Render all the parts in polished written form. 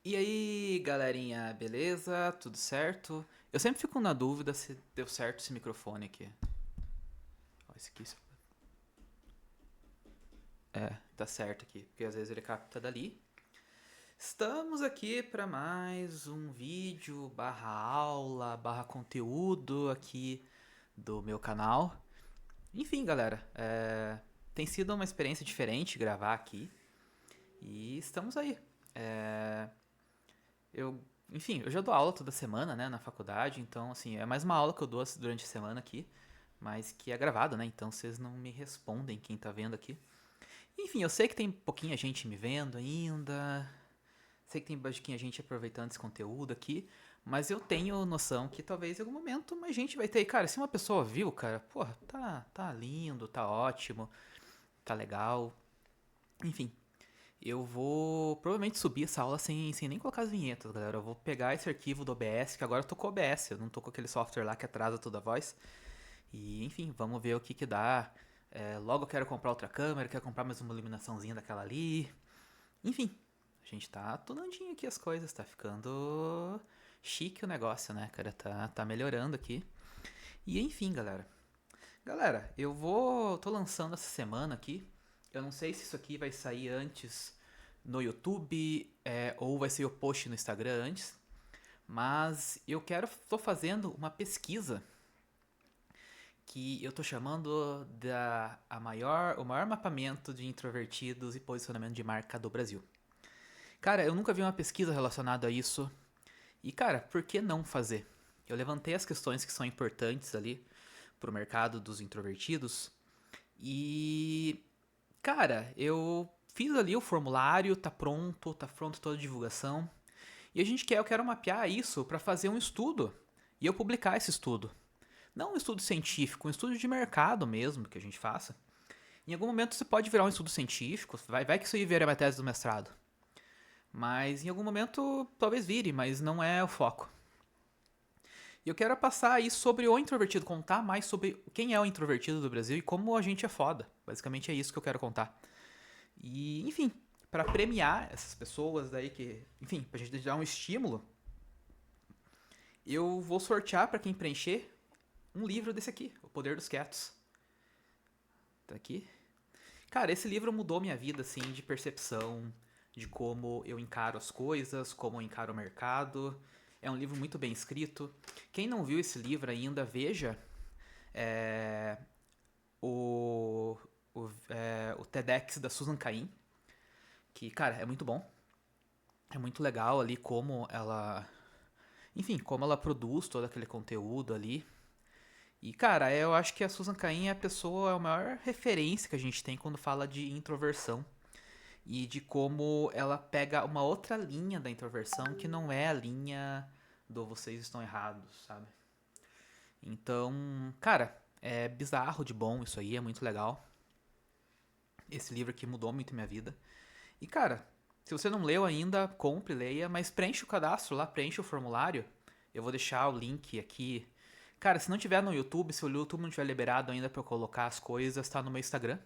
E aí, galerinha, beleza? Tudo certo? Eu sempre fico na dúvida se deu certo esse microfone aqui. Ó, esse aqui. É, tá certo aqui, porque às vezes ele capta dali. Estamos aqui para mais um vídeo barra aula barra conteúdo aqui do meu canal. Enfim, galera, tem sido uma experiência diferente gravar aqui e estamos aí. É, Eu, enfim, eu já dou aula toda semana, né, na faculdade, então, assim, é mais uma aula que eu dou durante a semana aqui, mas que é gravada, né, então vocês não me respondem quem tá vendo aqui. Enfim, eu sei que tem pouquinha gente me vendo ainda, sei que tem pouquinha gente aproveitando esse conteúdo aqui, mas eu tenho noção que talvez em algum momento mais gente vai ter. E, cara, se uma pessoa viu, cara, porra, tá lindo, tá ótimo, tá legal. Enfim, eu vou provavelmente subir essa aula sem nem colocar as vinhetas, galera. Eu vou pegar esse arquivo do OBS, que agora eu tô com o OBS, eu não tô com aquele software lá que atrasa toda a voz. E enfim, vamos ver o que que dá. Logo eu quero comprar outra câmera, quero comprar mais uma iluminaçãozinha daquela ali. Enfim, a gente tá tunandinho aqui as coisas, tá ficando chique o negócio, né, cara? Tá melhorando aqui. E enfim, galera. Galera, tô lançando essa semana aqui. Eu não sei se isso aqui vai sair antes no YouTube ou vai ser o post no Instagram antes, mas tô fazendo uma pesquisa que eu tô chamando o maior mapeamento de introvertidos e posicionamento de marca do Brasil. Cara, eu nunca vi uma pesquisa relacionada a isso e, cara, por que não fazer? Eu levantei as questões que são importantes ali pro mercado dos introvertidos e cara, eu fiz ali o formulário, tá pronto toda a divulgação. E eu quero mapear isso para fazer um estudo e eu publicar esse estudo. Não um estudo científico, um estudo de mercado mesmo que a gente faça. Em algum momento você pode virar um estudo científico, vai que isso aí vira minha tese do mestrado. Mas em algum momento talvez vire, mas não é o foco. E eu quero passar aí sobre o introvertido, contar mais sobre quem é o introvertido do Brasil e como a gente é foda. Basicamente é isso que eu quero contar. E, enfim, para premiar essas pessoas daí que, enfim, pra gente dar um estímulo, eu vou sortear para quem preencher um livro desse aqui, O Poder dos Quietos. Tá aqui. Cara, esse livro mudou minha vida, assim, de percepção, de como eu encaro as coisas, como eu encaro o mercado. É um livro muito bem escrito. Quem não viu esse livro ainda, veja é, o TEDx da Susan Cain, que, cara, é muito bom. É muito legal ali como ela, enfim, como ela produz todo aquele conteúdo ali. E, cara, eu acho que a Susan Cain é a maior referência que a gente tem quando fala de introversão. E de como ela pega uma outra linha da introversão que não é a linha do vocês estão errados, sabe? Então, cara, é bizarro de bom isso aí, é muito legal. Esse livro aqui mudou muito minha vida. E, cara, se você não leu ainda, compre, leia, mas preenche o cadastro lá, preenche o formulário. Eu vou deixar o link aqui. Cara, se não tiver no YouTube, se o YouTube não tiver liberado ainda pra eu colocar as coisas, tá no meu Instagram.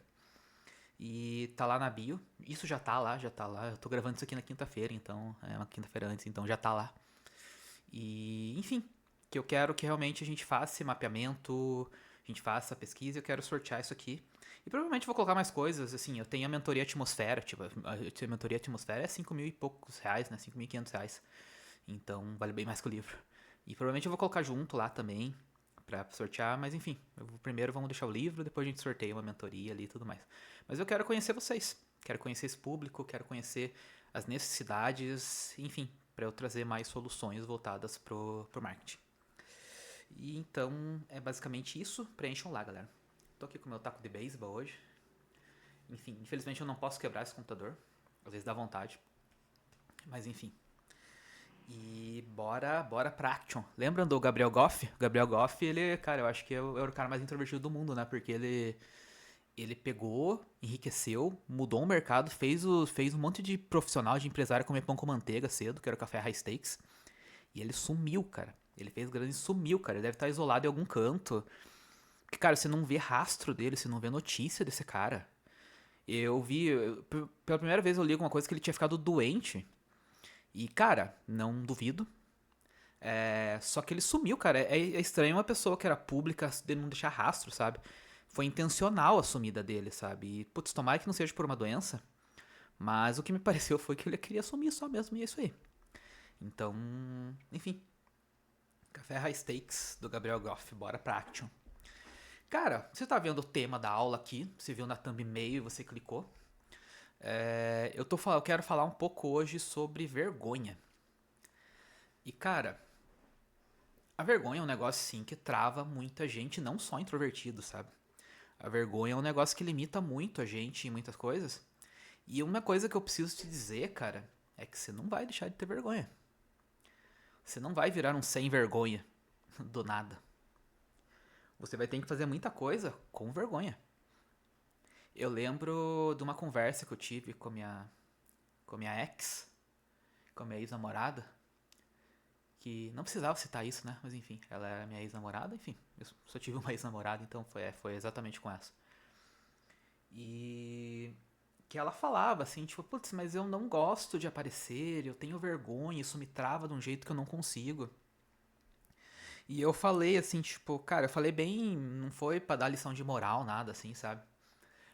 E tá lá na bio. Isso já tá lá, já tá lá. Eu tô gravando isso aqui na quinta-feira, então é uma quinta-feira antes, então já tá lá. E, enfim, que eu quero que realmente a gente faça esse mapeamento, a gente faça a pesquisa, eu quero sortear isso aqui. E provavelmente vou colocar mais coisas, assim, eu tenho a mentoria atmosfera, tipo, a mentoria atmosfera é 5 mil e poucos reais, né, 5.500 reais. Então vale bem mais que o livro. E provavelmente eu vou colocar junto lá também, pra sortear, mas enfim, primeiro vamos deixar o livro, depois a gente sorteia uma mentoria ali e tudo mais. Mas eu quero conhecer vocês, quero conhecer esse público, quero conhecer as necessidades, enfim, para eu trazer mais soluções voltadas pro marketing. E então é basicamente isso. Preencham lá, galera. Tô aqui com o meu taco de beisebol hoje. Enfim, infelizmente eu não posso quebrar esse computador. Às vezes dá vontade. Mas enfim. E bora pra action. Lembram do Gabriel Goff? O Gabriel Goff, ele, cara, eu acho que era o cara mais introvertido do mundo, né? Porque ele pegou, enriqueceu, mudou o mercado, fez um monte de profissional, de empresário comer pão com manteiga cedo, que era o café high stakes. E ele sumiu, cara. Ele fez grana e sumiu, cara. Ele deve estar isolado em algum canto. Porque, cara, você não vê rastro dele, você não vê notícia desse cara. Pela primeira vez eu li alguma coisa que ele tinha ficado doente. E, cara, não duvido. Só que ele sumiu, cara. É estranho uma pessoa que era pública de não deixar rastro, sabe? Foi intencional a sumida dele, sabe? E, putz, tomara que não seja por uma doença. Mas o que me pareceu foi que ele queria sumir só mesmo, e é isso aí. Então, enfim. Café High Stakes do Gabriel Goff. Bora pra action. Cara, você tá vendo o tema da aula aqui. Você viu na thumbnail e você clicou. Eu quero falar um pouco hoje sobre vergonha. E, cara, a vergonha é um negócio, sim, que trava muita gente, não só introvertido, sabe? A vergonha é um negócio que limita muito a gente em muitas coisas. E uma coisa que eu preciso te dizer, cara, é que você não vai deixar de ter vergonha. Você não vai virar um sem vergonha do nada. Você vai ter que fazer muita coisa com vergonha. Eu lembro de uma conversa que eu tive com a minha ex, com a minha ex-namorada, que não precisava citar isso, né? Mas enfim, ela era minha ex-namorada, enfim, eu só tive uma ex-namorada, então foi exatamente com essa. E que ela falava assim, tipo, putz, mas eu não gosto de aparecer, eu tenho vergonha, isso me trava de um jeito que eu não consigo. E eu falei assim, tipo, cara, eu falei bem, não foi pra dar lição de moral, nada assim, sabe?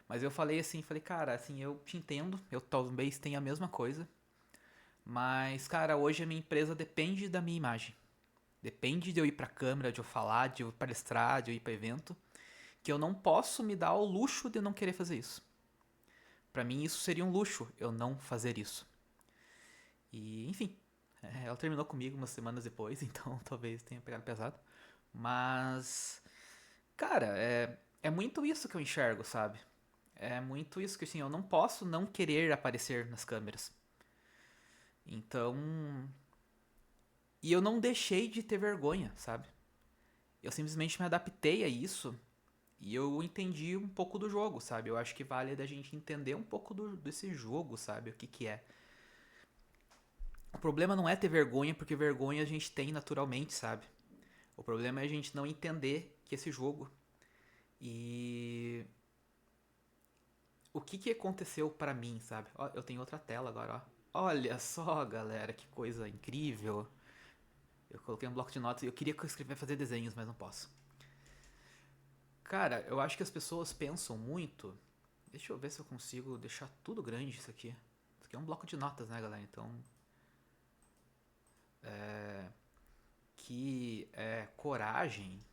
Mas eu falei assim, falei, cara, assim, eu te entendo, eu talvez tenha a mesma coisa, mas, cara, hoje a minha empresa depende da minha imagem. Depende de eu ir pra câmera, de eu falar, de eu palestrar, de eu ir pra evento, que eu não posso me dar ao luxo de não querer fazer isso. Pra mim isso seria um luxo, eu não fazer isso. E, enfim, ela terminou comigo umas semanas depois, então talvez tenha pegado pesado. Mas, cara, é muito isso que eu enxergo, sabe? É muito isso que, assim, eu não posso não querer aparecer nas câmeras. Então. E eu não deixei de ter vergonha, sabe? Eu simplesmente me adaptei a isso e eu entendi um pouco do jogo, sabe? Eu acho que vale da gente entender um pouco desse jogo, sabe? O que que é. O problema não é ter vergonha, porque vergonha a gente tem naturalmente, sabe? O problema é a gente não entender que esse jogo. E o que que aconteceu pra mim, sabe? Ó, eu tenho outra tela agora, ó. Olha só, galera, que coisa incrível. Eu coloquei um bloco de notas e eu queria escrever, fazer desenhos, mas não posso. Cara, eu acho que as pessoas pensam muito. Deixa eu ver se eu consigo deixar tudo grande isso aqui. Isso aqui é um bloco de notas, né, galera? Então. Que coragem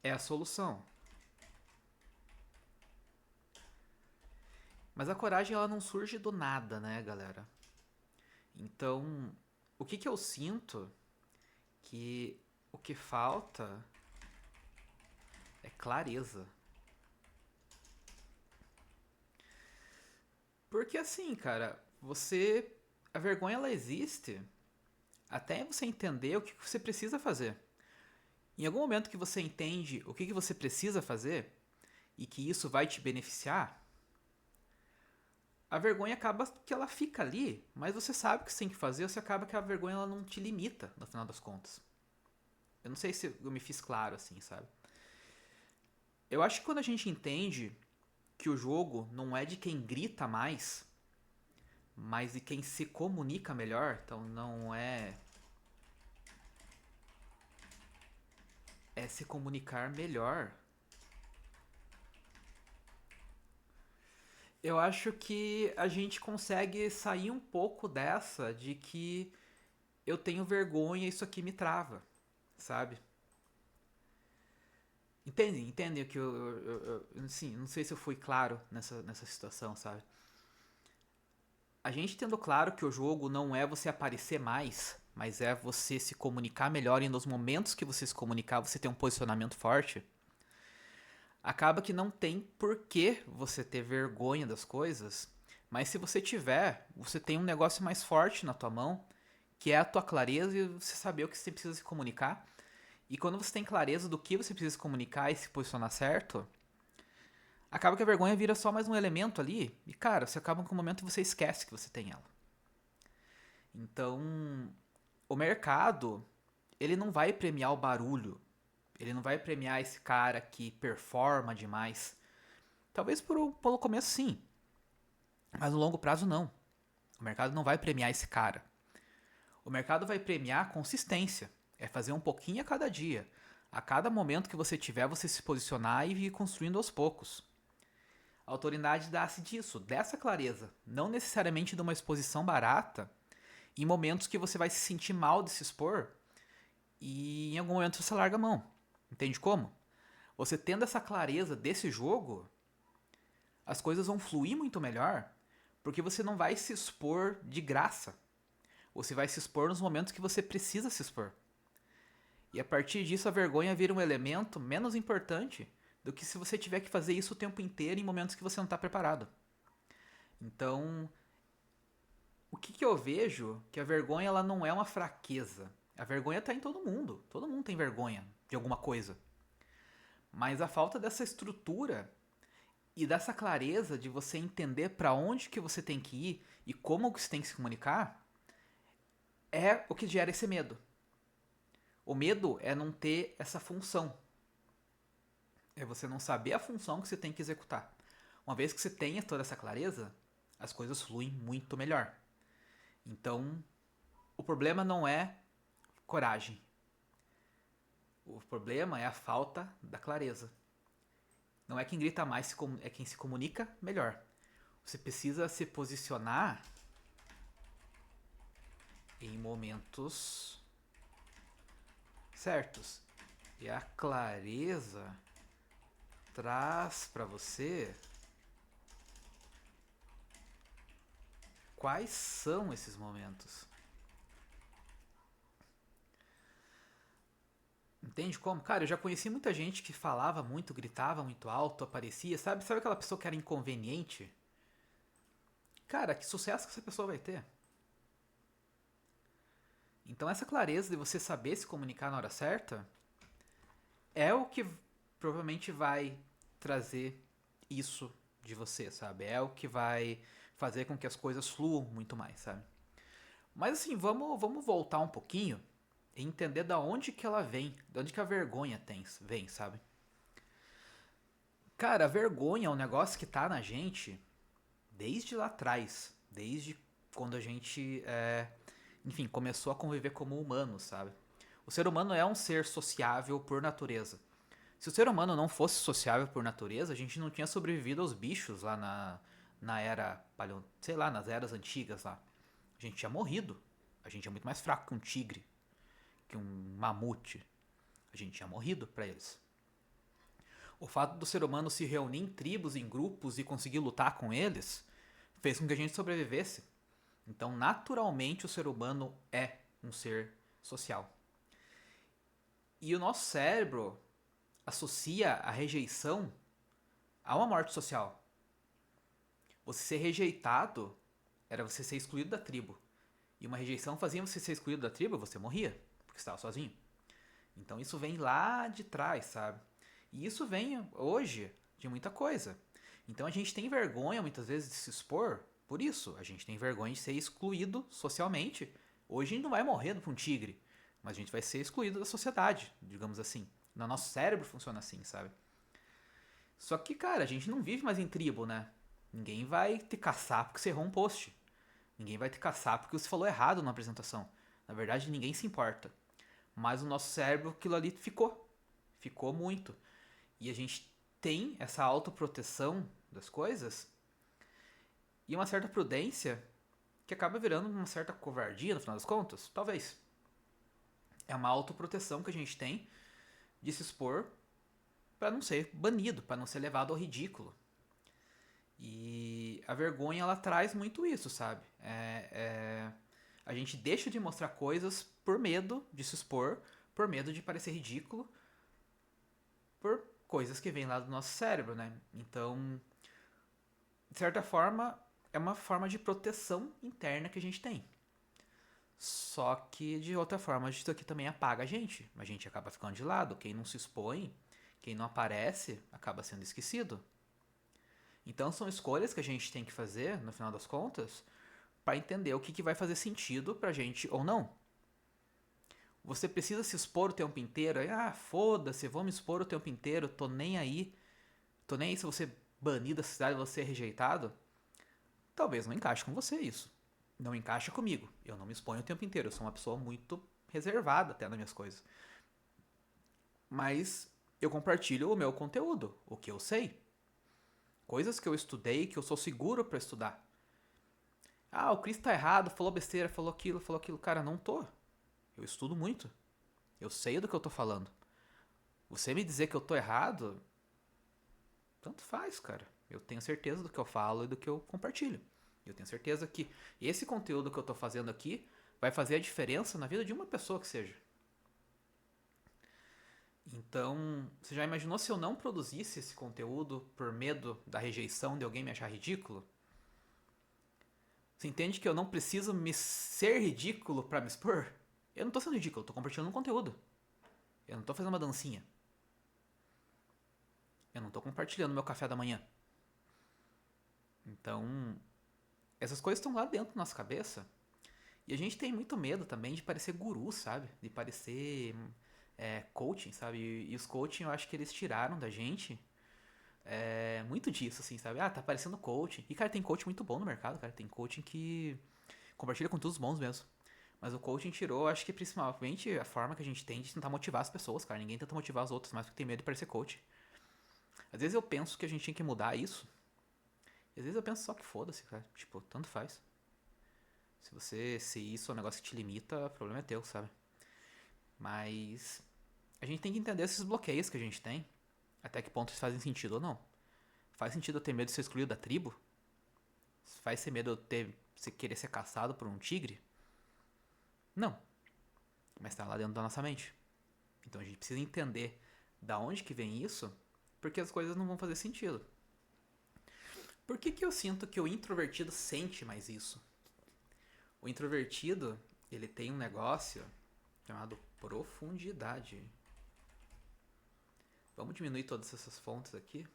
é a solução. Mas a coragem ela não surge do nada, né, galera? Então, o que que eu sinto que o que falta é clareza. Porque assim, cara, você a vergonha ela existe até você entender o que você precisa fazer. Em algum momento que você entende o que você precisa fazer e que isso vai te beneficiar, a vergonha acaba que ela fica ali, mas você sabe o que você tem que fazer, você acaba que a vergonha ela não te limita, no final das contas. Eu não sei se eu me fiz claro assim, sabe? Eu acho que quando a gente entende que o jogo não é de quem grita mais, mas de quem se comunica melhor, então não é se comunicar melhor. Eu acho que a gente consegue sair um pouco dessa de que eu tenho vergonha e isso aqui me trava, sabe? Entendem o que sim, não sei se eu fui claro nessa situação, sabe? A gente tendo claro que o jogo não é você aparecer mais, mas é você se comunicar melhor e nos momentos que você se comunicar, você ter um posicionamento forte, acaba que não tem por que você ter vergonha das coisas, mas se você tiver, você tem um negócio mais forte na tua mão, que é a tua clareza e você saber o que você precisa se comunicar. E quando você tem clareza do que você precisa se comunicar e se posicionar certo, acaba que a vergonha vira só mais um elemento ali. E cara, você acaba com um momento e você esquece que você tem ela. Então, o mercado, ele não vai premiar o barulho. Ele não vai premiar esse cara que performa demais. Talvez pelo começo sim, mas no longo prazo não. O mercado não vai premiar esse cara. O mercado vai premiar a consistência. É fazer um pouquinho a cada dia. A cada momento que você tiver, você se posicionar e ir construindo aos poucos. A autoridade dá-se disso, dessa clareza. Não necessariamente de uma exposição barata, em momentos que você vai se sentir mal de se expor e em algum momento você larga a mão. Entende como? Você tendo essa clareza desse jogo, as coisas vão fluir muito melhor, porque você não vai se expor de graça. Você vai se expor nos momentos que você precisa se expor. E a partir disso a vergonha vira um elemento menos importante do que se você tiver que fazer isso o tempo inteiro em momentos que você não está preparado. Então, o que eu vejo que a vergonha ela não é uma fraqueza. A vergonha está em todo mundo. Todo mundo tem vergonha de alguma coisa. Mas a falta dessa estrutura e dessa clareza de você entender para onde que você tem que ir e como que você tem que se comunicar é o que gera esse medo. O medo é não ter essa função. É você não saber a função que você tem que executar. Uma vez que você tenha toda essa clareza, as coisas fluem muito melhor. Então, o problema não é coragem. O problema é a falta da clareza. Não é quem grita mais, é quem se comunica melhor. Você precisa se posicionar em momentos certos. E a clareza traz para você quais são esses momentos. Entende como? Cara, eu já conheci muita gente que falava muito, gritava muito alto, aparecia, sabe? Sabe aquela pessoa que era inconveniente? Cara, que sucesso que essa pessoa vai ter? Então essa clareza de você saber se comunicar na hora certa é o que provavelmente vai trazer isso de você, sabe? É o que vai fazer com que as coisas fluam muito mais, sabe? Mas assim, vamos voltar um pouquinho e entender da onde que ela vem, de onde que a vergonha vem, sabe? Cara, a vergonha é um negócio que tá na gente desde lá atrás, desde quando a gente, enfim, começou a conviver como humano, sabe? O ser humano é um ser sociável por natureza. Se o ser humano não fosse sociável por natureza, a gente não tinha sobrevivido aos bichos lá na era, sei lá, nas eras antigas lá. A gente tinha morrido. A gente é muito mais fraco que um tigre, que um mamute. A gente tinha morrido para eles. O fato do ser humano se reunir em tribos, em grupos e conseguir lutar com eles, fez com que a gente sobrevivesse. Então, naturalmente, o ser humano é um ser social. E o nosso cérebro associa a rejeição a uma morte social. Você ser rejeitado era você ser excluído da tribo. E uma rejeição fazia você ser excluído da tribo, você morria, porque estava sozinho. Então isso vem lá de trás, sabe? E isso vem hoje de muita coisa. Então a gente tem vergonha muitas vezes de se expor por isso. A gente tem vergonha de ser excluído socialmente. Hoje a gente não vai morrer por um tigre, mas a gente vai ser excluído da sociedade, digamos assim. No nosso cérebro funciona assim, sabe? Só que, cara, a gente não vive mais em tribo, né? Ninguém vai te caçar porque você errou um post. Ninguém vai te caçar porque você falou errado na apresentação. Na verdade, ninguém se importa. Mas o nosso cérebro, aquilo ali ficou. Ficou muito. E a gente tem essa autoproteção das coisas e uma certa prudência que acaba virando uma certa covardia no final das contas. Talvez. É uma autoproteção que a gente tem de se expor para não ser banido, para não ser levado ao ridículo. E a vergonha ela traz muito isso, sabe? A gente deixa de mostrar coisas por medo de se expor, por medo de parecer ridículo, por coisas que vêm lá do nosso cérebro, né? Então, de certa forma, é uma forma de proteção interna que a gente tem. Só que, de outra forma, isso aqui também apaga a gente. A gente acaba ficando de lado. Quem não se expõe, quem não aparece, acaba sendo esquecido. Então, são escolhas que a gente tem que fazer, no final das contas, para entender o que vai fazer sentido pra gente ou não. Você precisa se expor o tempo inteiro. Foda-se, vou me expor o tempo inteiro, tô nem aí. Tô nem aí se você banir da cidade, você é rejeitado. Talvez não encaixe com você isso. não encaixa comigo. Eu não me exponho o tempo inteiro. Eu sou uma pessoa muito reservada até nas minhas coisas. Mas eu compartilho o meu conteúdo, o que eu sei. Coisas que eu estudei, que eu sou seguro para estudar. Ah, o Chris tá errado, falou besteira, falou aquilo, falou aquilo. Cara, não tô. Eu estudo muito. Eu sei do que eu tô falando. Você me dizer que eu tô errado, tanto faz, cara. Eu tenho certeza do que eu falo e do que eu compartilho. Eu tenho certeza que esse conteúdo que eu tô fazendo aqui vai fazer a diferença na vida de uma pessoa que seja. Então, você já imaginou se eu não produzisse esse conteúdo por medo da rejeição de alguém me achar ridículo? Você entende que eu não preciso me ser ridículo pra me expor? Eu não tô sendo ridículo, eu tô compartilhando um conteúdo. Eu não tô fazendo uma dancinha. Eu não tô compartilhando meu café da manhã. Então, essas coisas estão lá dentro da nossa cabeça. E a gente tem muito medo também de parecer guru, sabe? De parecer coaching, sabe? E os coaching eu acho que eles tiraram da gente muito disso, assim, sabe? Ah, tá parecendo coaching. E, cara, tem coaching muito bom no mercado, cara. Tem coaching que compartilha com todos os bons mesmo. Mas o coaching tirou, acho que principalmente a forma que a gente tem de tentar motivar as pessoas, cara. Ninguém tenta motivar os outros mais porque tem medo de parecer coach. Às vezes eu penso que a gente tinha que mudar isso. E às vezes eu penso só que foda-se, cara. Tipo, tanto faz. Se isso é um negócio que te limita, o problema é teu, sabe? Mas a gente tem que entender esses bloqueios que a gente tem. Até que ponto eles fazem sentido ou não. Faz sentido eu ter medo de ser excluído da tribo? Faz ser medo eu querer ser caçado por um tigre? Não. Mas tá lá dentro da nossa mente. Então a gente precisa entender da onde que vem isso, porque as coisas não vão fazer sentido. Por que eu sinto que o introvertido sente mais isso? O introvertido, ele tem um negócio chamado profundidade. Vamos diminuir todas essas fontes aqui.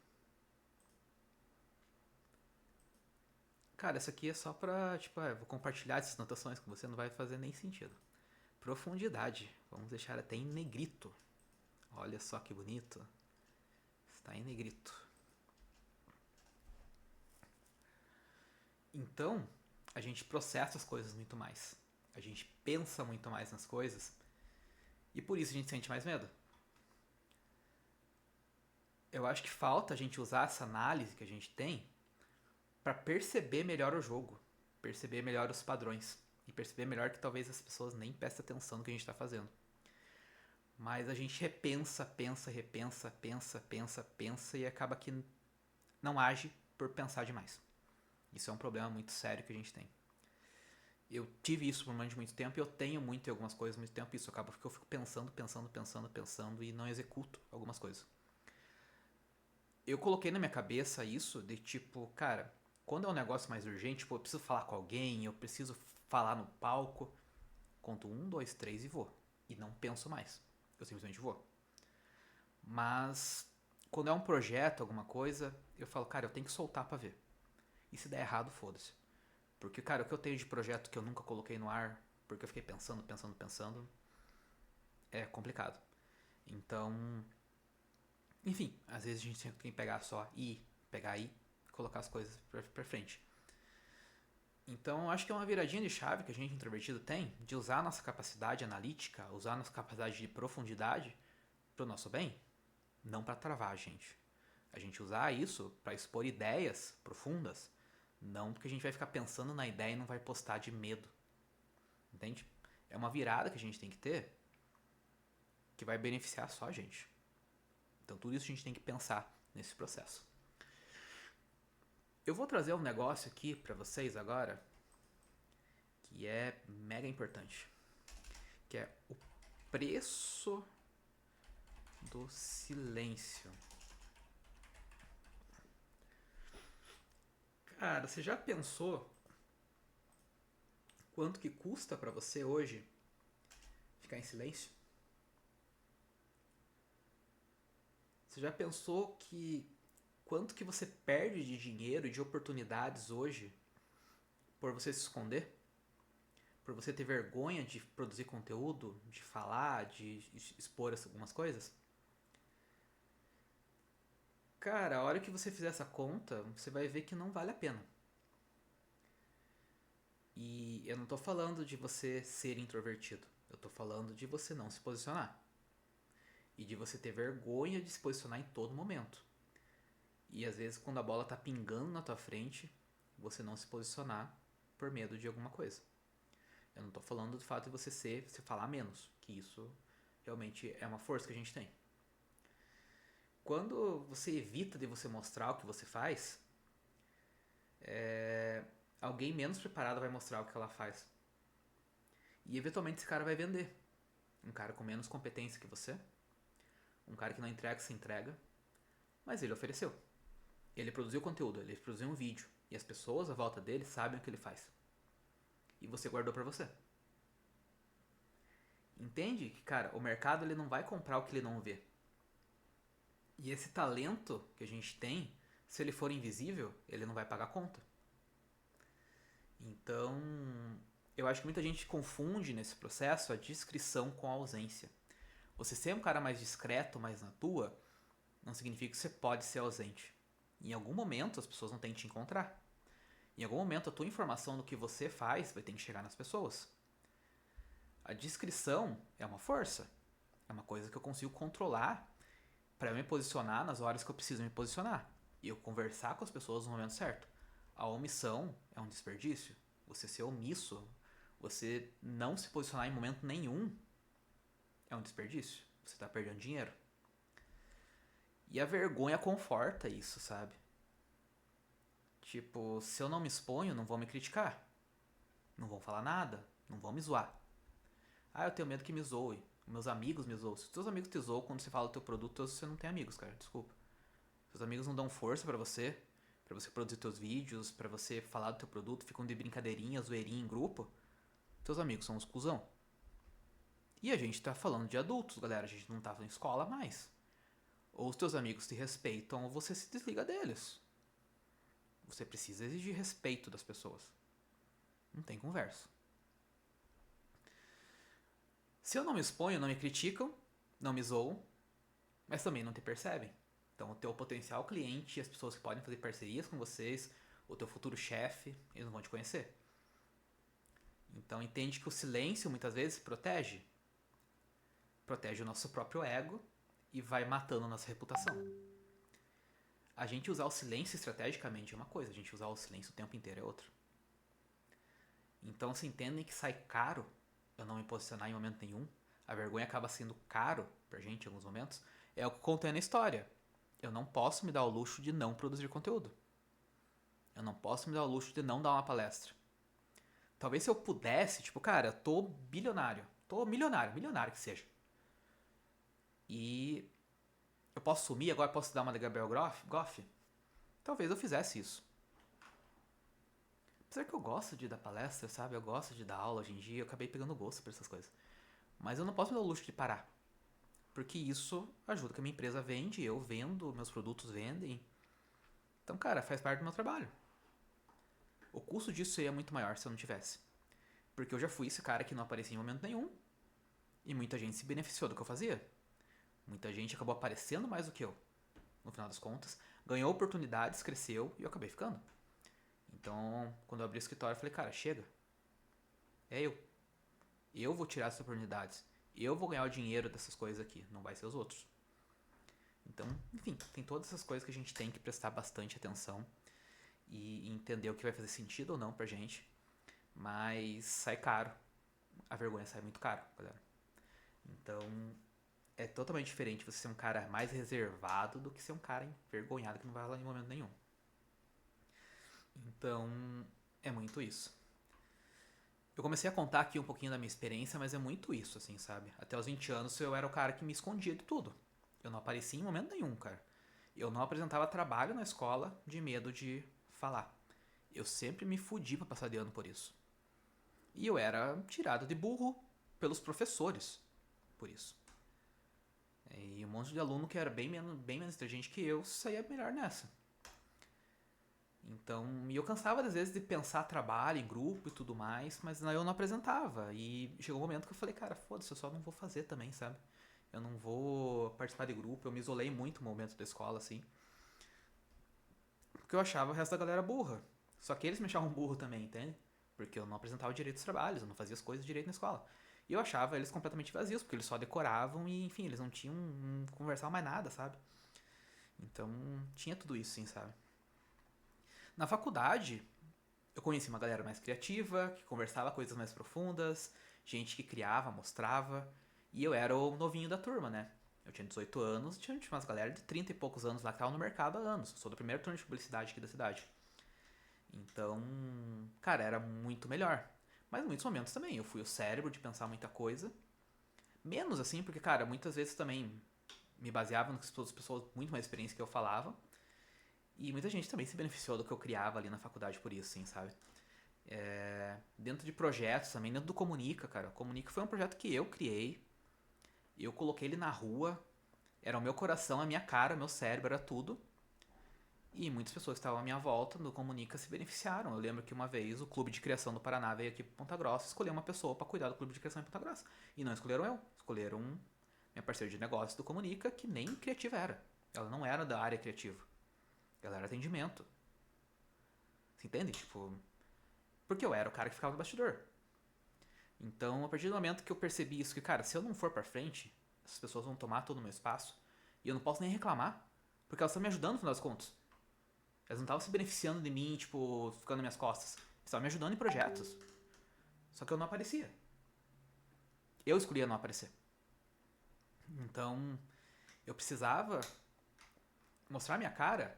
Cara, isso aqui é só pra, tipo, vou compartilhar essas notações com você, não vai fazer nem sentido. Profundidade, vamos deixar até em negrito. Olha só que bonito. Está em negrito. Então, a gente processa as coisas muito mais. A gente pensa muito mais nas coisas. E por isso a gente sente mais medo. Eu acho que falta a gente usar essa análise que a gente tem para perceber melhor o jogo, perceber melhor os padrões e perceber melhor que talvez as pessoas nem prestem atenção no que a gente está fazendo. Mas a gente repensa, pensa, repensa, pensa, pensa, pensa e acaba que não age por pensar demais. Isso é um problema muito sério que a gente tem. Eu tive isso por muito tempo e eu tenho muito em algumas coisas muito tempo. Isso acaba porque eu fico pensando, pensando, pensando, pensando e não executo algumas coisas. Eu coloquei na minha cabeça isso de tipo, cara, quando é um negócio mais urgente, tipo, eu preciso falar com alguém, eu preciso falar no palco, conto 1, 2, 3 e vou. E não penso mais. Eu simplesmente vou. Mas quando é um projeto, alguma coisa, eu falo, cara, eu tenho que soltar pra ver. E se der errado, foda-se. Porque, cara, o que eu tenho de projeto que eu nunca coloquei no ar, porque eu fiquei pensando, pensando, pensando, é complicado. Então, enfim, às vezes a gente tem que pegar só e pegar aí, colocar as coisas pra frente. Então, acho que é uma viradinha de chave que a gente introvertido tem de usar a nossa capacidade analítica, usar a nossa capacidade de profundidade pro nosso bem, não para travar a gente. A gente usar isso para expor ideias profundas, não porque a gente vai ficar pensando na ideia e não vai postar de medo. Entende? É uma virada que a gente tem que ter que vai beneficiar só a gente. Então tudo isso a gente tem que pensar nesse processo. Eu vou trazer um negócio aqui para vocês agora que é mega importante, que é o preço do silêncio. Cara, você já pensou quanto que custa para você hoje ficar em silêncio? Você já pensou que quanto que você perde de dinheiro e de oportunidades hoje por você se esconder? Por você ter vergonha de produzir conteúdo, de falar, de expor algumas coisas? Cara, a hora que você fizer essa conta, você vai ver que não vale a pena. eu não tô falando de você ser introvertido. Eu tô falando de você não se posicionar. E de você ter vergonha de se posicionar em todo momento. E às vezes quando a bola tá pingando na tua frente, você não se posicionar por medo de alguma coisa. Eu não tô falando do fato de você falar menos, que isso realmente é uma força que a gente tem. Quando você evita de você mostrar o que você faz, alguém menos preparado vai mostrar o que ela faz. E eventualmente esse cara vai vender. Um cara com menos competência que você, um cara que não entrega o que se entrega, mas ele ofereceu. Ele produziu conteúdo, ele produziu um vídeo, e as pessoas à volta dele sabem o que ele faz. E você guardou pra você. Entende que, cara, o mercado ele não vai comprar o que ele não vê. E esse talento que a gente tem, se ele for invisível, ele não vai pagar conta. Então, eu acho que muita gente confunde nesse processo a discrição com a ausência. Você ser um cara mais discreto, mais na tua, não significa que você pode ser ausente. Em algum momento as pessoas vão ter que te encontrar. Em algum momento a tua informação do que você faz vai ter que chegar nas pessoas. A discrição é uma força. É uma coisa que eu consigo controlar para me posicionar nas horas que eu preciso me posicionar. E eu conversar com as pessoas no momento certo. A omissão é um desperdício. Você ser omisso, você não se posicionar em momento nenhum, é um desperdício. Você está perdendo dinheiro. E a vergonha conforta isso, sabe? Tipo, se eu não me exponho, não vão me criticar. Não vão falar nada. Não vão me zoar. Ah, eu tenho medo que me zoe. Meus amigos me zoam. Se os teus amigos te zoam quando você fala do teu produto, você não tem amigos, cara. Desculpa. Seus amigos não dão força pra você produzir teus vídeos, pra você falar do teu produto, ficam de brincadeirinha, zoeirinha em grupo. Teus amigos são uns cuzão. E a gente tá falando de adultos, galera. A gente não tá na escola mais. Ou os teus amigos te respeitam ou você se desliga deles. Você precisa exigir respeito das pessoas. Não tem conversa. Se eu não me exponho, não me criticam, não me zoam, mas também não te percebem. Então o teu potencial cliente, as pessoas que podem fazer parcerias com vocês, o teu futuro chefe, eles não vão te conhecer. Então entende que o silêncio muitas vezes protege. Protege o nosso próprio ego e vai matando a nossa reputação. A gente usar o silêncio estrategicamente é uma coisa, a gente usar o silêncio o tempo inteiro é outra. Então se entendem que sai caro eu não me posicionar em momento nenhum, a vergonha acaba sendo caro pra gente em alguns momentos, é o que eu contei na história. Eu não posso me dar o luxo de não produzir conteúdo. Eu não posso me dar o luxo de não dar uma palestra. Talvez se eu pudesse, tipo, cara, eu tô bilionário, tô milionário que seja. E eu posso sumir agora, posso dar uma de Gabriel Goff? Talvez eu fizesse isso. Apesar que eu gosto de dar palestra, sabe? Eu gosto de dar aula hoje em dia, eu acabei pegando gosto por essas coisas. Mas eu não posso me dar o luxo de parar. Porque isso ajuda que a minha empresa vende, eu vendo, meus produtos vendem. Então, cara, faz parte do meu trabalho. O custo disso seria muito maior se eu não tivesse. Porque eu já fui esse cara que não aparecia em momento nenhum. E muita gente se beneficiou do que eu fazia. Muita gente acabou aparecendo mais do que eu. No final das contas, ganhou oportunidades, cresceu e eu acabei ficando. Então, quando eu abri o escritório, eu falei, cara, chega. É eu. Eu vou tirar essas oportunidades. Eu vou ganhar o dinheiro dessas coisas aqui, não vai ser os outros. Então, enfim, tem todas essas coisas que a gente tem que prestar bastante atenção e entender o que vai fazer sentido ou não pra gente. Mas sai caro. A vergonha sai muito caro, galera. Então, é totalmente diferente você ser um cara mais reservado do que ser um cara envergonhado que não vai falar em momento nenhum. Então, é muito isso. Eu comecei a contar aqui um pouquinho da minha experiência, mas é muito isso, assim, sabe? Até os 20 anos eu era o cara que me escondia de tudo. Eu não aparecia em momento nenhum, cara. Eu não apresentava trabalho na escola de medo de falar. Eu sempre me fudi pra passar de ano por isso. E eu era tirado de burro pelos professores por isso. E um monte de aluno que era bem menos inteligente que eu saía melhor nessa. Então, e eu cansava às vezes de pensar trabalho em grupo e tudo mais, mas eu não apresentava. E chegou um momento que eu falei, cara, foda-se, eu só não vou fazer também, sabe? Eu não vou participar de grupo, eu me isolei muito no momento da escola, assim. Porque eu achava o resto da galera burra. Só que eles me achavam burro também, entende? porque eu não apresentava direito os trabalhos, eu não fazia as coisas direito na escola. E eu achava eles completamente vazios, porque eles só decoravam e, enfim, eles não conversavam mais nada, sabe? Então, tinha tudo isso, sim, sabe? Na faculdade, eu conheci uma galera mais criativa, que conversava coisas mais profundas, gente que criava, mostrava, e eu era o novinho da turma, né? Eu tinha 18 anos, tinha umas galera de 30 e poucos anos lá que estavam no mercado há anos. Eu sou do primeiro turno de publicidade aqui da cidade. Então, cara, era muito melhor. Mas em muitos momentos também, eu fui o cérebro de pensar muita coisa. Menos assim, porque, cara, muitas vezes também me baseava no que as pessoas muito mais experientes que eu falavam. E muita gente também se beneficiou do que eu criava ali na faculdade por isso, sim, sabe? Dentro de projetos também, dentro do Comunica, cara. O Comunica foi um projeto que eu criei. Eu coloquei ele na rua. Era o meu coração, a minha cara, meu cérebro, era tudo. E muitas pessoas que estavam à minha volta no Comunica se beneficiaram. Eu lembro que uma vez o Clube de Criação do Paraná veio aqui para Ponta Grossa escolher uma pessoa para cuidar do Clube de Criação em Ponta Grossa. E não escolheram eu. Escolheram minha parceira de negócio do Comunica, que nem criativa era. Ela não era da área criativa. Ela era atendimento. Você entende? Tipo, porque eu era o cara que ficava no bastidor. Então, a partir do momento que eu percebi isso, que, cara, se eu não for pra frente, essas pessoas vão tomar todo o meu espaço. E eu não posso nem reclamar, porque elas estão me ajudando no final das contas. Elas não estavam se beneficiando de mim, tipo, ficando nas minhas costas. Elas estavam me ajudando em projetos. Só que eu não aparecia. Eu escolhia não aparecer. Então, eu precisava mostrar minha cara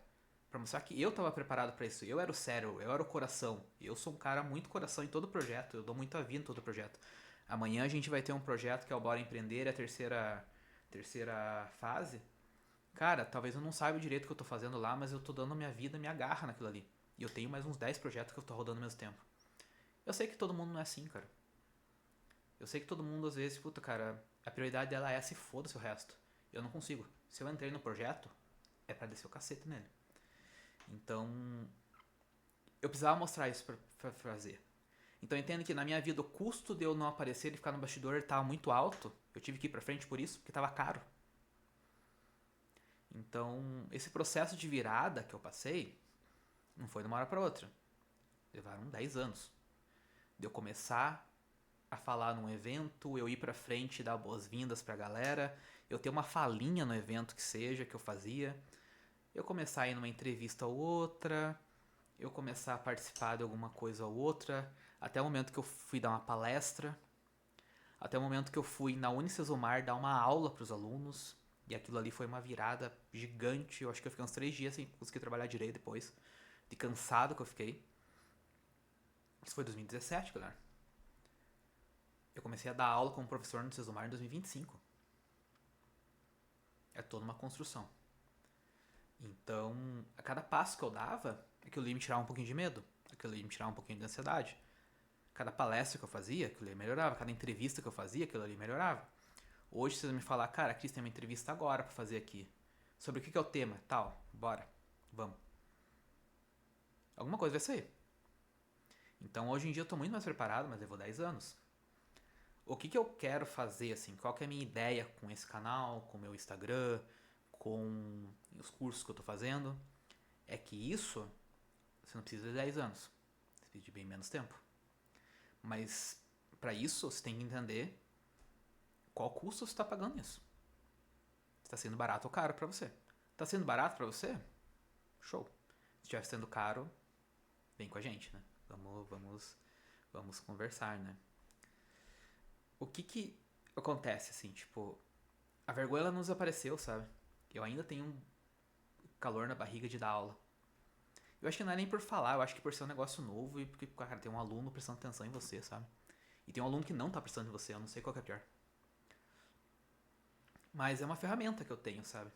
pra mostrar que eu tava preparado pra isso. Eu era o cérebro, eu era o coração. Eu sou um cara muito coração em todo projeto. Eu dou muita vida em todo projeto. Amanhã a gente vai ter um projeto que é o Bora Empreender, a terceira fase. Cara, talvez eu não saiba direito o que eu tô fazendo lá, mas eu tô dando minha vida, minha garra naquilo ali. E eu tenho mais uns 10 projetos que eu tô rodando ao mesmo tempo. Eu sei que todo mundo não é assim, cara. Eu sei que todo mundo, às vezes, puta, cara, a prioridade dela é se foda-se o resto. Eu não consigo. Se eu entrei no projeto, é pra descer o cacete nele. Então, eu precisava mostrar isso pra fazer. Então, entendo que na minha vida o custo de eu não aparecer e ficar no bastidor estava muito alto. Eu tive que ir pra frente por isso, porque tava caro. Então, esse processo de virada que eu passei não foi de uma hora pra outra. Levaram 10 anos. De eu começar a falar num evento, eu ir pra frente e dar boas-vindas pra galera, eu ter uma falinha no evento que seja, que eu fazia, eu começar a ir numa entrevista ou outra, eu começar a participar de alguma coisa ou outra, até o momento que eu fui dar uma palestra, até o momento que eu fui na Unicesumar dar uma aula pros alunos, e aquilo ali foi uma virada gigante, eu acho que eu fiquei uns 3 dias sem conseguir trabalhar direito depois, de cansado que eu fiquei. Isso foi 2017, galera. Eu comecei a dar aula como professor no Sesumar em 2025. É toda uma construção. Então, a cada passo que eu dava, aquilo ali me tirava um pouquinho de medo, aquilo ali me tirava um pouquinho de ansiedade. Cada palestra que eu fazia, aquilo ali melhorava. Cada entrevista que eu fazia, aquilo ali melhorava. Hoje, se você me falar, cara, Cris, tem uma entrevista agora pra fazer aqui. Sobre o que é o tema? Tal, bora, vamos. Alguma coisa vai sair. Então, hoje em dia eu tô muito mais preparado, mas levou 10 anos. O que eu quero fazer, assim, qual que é a minha ideia com esse canal, com o meu Instagram, com os cursos que eu tô fazendo, é que isso, você não precisa de 10 anos, você precisa de bem menos tempo. Mas, para isso, você tem que entender qual custo você está pagando nisso. Está sendo barato ou caro para você. Está sendo barato para você? Show. Se estiver sendo caro, vem com a gente, né? Vamos conversar, né? O que acontece, assim, tipo, a vergonha ela não desapareceu, sabe? Eu ainda tenho um calor na barriga de dar aula. Eu acho que não é nem por falar, eu acho que por ser um negócio novo e porque, cara, tem um aluno prestando atenção em você, sabe? E tem um aluno que não tá prestando em você, eu não sei qual que é pior. Mas é uma ferramenta que eu tenho, sabe?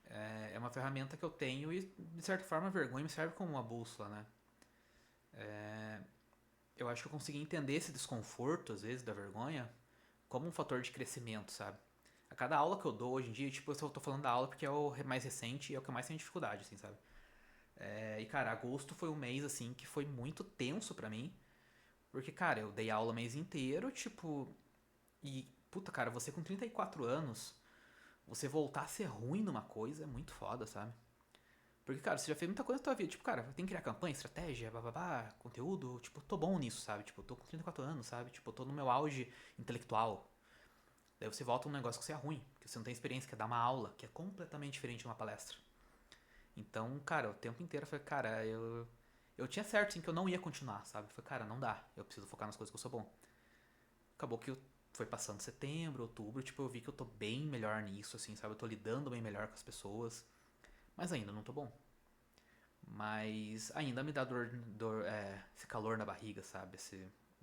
É uma ferramenta que eu tenho e, de certa forma, a vergonha me serve como uma bússola, né? Eu acho que eu consegui entender esse desconforto, às vezes, da vergonha, como um fator de crescimento, sabe? A cada aula que eu dou hoje em dia, tipo, eu tô falando da aula porque é o mais recente e é o que eu mais tenho dificuldade, assim, sabe? E, cara, agosto foi um mês, assim, que foi muito tenso pra mim. Porque, cara, eu dei aula o mês inteiro, tipo. E, puta, cara, você com 34 anos, você voltar a ser ruim numa coisa é muito foda, sabe? Porque, cara, você já fez muita coisa na tua vida. Tipo, cara, tem que criar campanha, estratégia, bababá, conteúdo. Tipo, tô bom nisso, sabe? Tipo, tô com 34 anos, sabe? Tipo, tô no meu auge intelectual. Daí você volta a um negócio que você é ruim, que você não tem experiência, que é dar uma aula, que é completamente diferente de uma palestra. Então, cara, o tempo inteiro eu falei, cara, eu tinha certo, sim, que eu não ia continuar, sabe? Eu falei, cara, não dá, eu preciso focar nas coisas que eu sou bom. Acabou que foi passando setembro, outubro, tipo, eu vi que eu tô bem melhor nisso, assim, sabe? Eu tô lidando bem melhor com as pessoas, mas ainda não tô bom. Mas ainda me dá esse calor na barriga, sabe?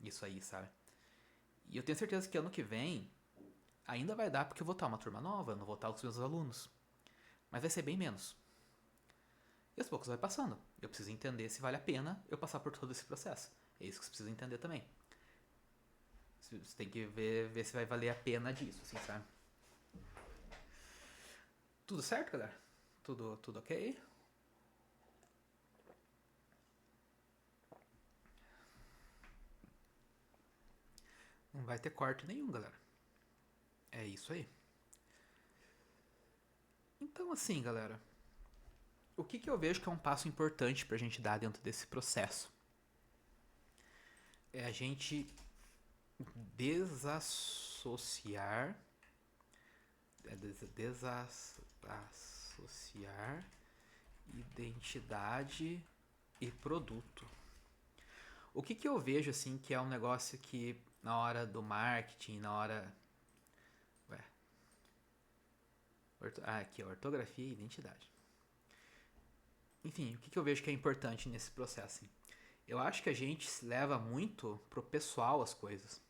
Isso aí, sabe? E eu tenho certeza que ano que vem ainda vai dar porque eu vou estar uma turma nova, eu não vou estar com os meus alunos. Mas vai ser bem menos. E aos poucos vai passando. Eu preciso entender se vale a pena eu passar por todo esse processo. É isso que você precisa entender também. Você tem que ver se vai valer a pena disso, assim, sabe? Tudo certo, galera? Tudo ok? Não vai ter corte nenhum, galera. É isso aí. Então, assim, galera, o que eu vejo que é um passo importante pra gente dar dentro desse processo? É a gente desassociar. Desassociar identidade e produto. O que eu vejo assim que é um negócio que na hora do marketing, na hora. Ué, aqui, ortografia e identidade. Enfim, o que eu vejo que é importante nesse processo? Assim? Eu acho que a gente se leva muito pro pessoal as coisas.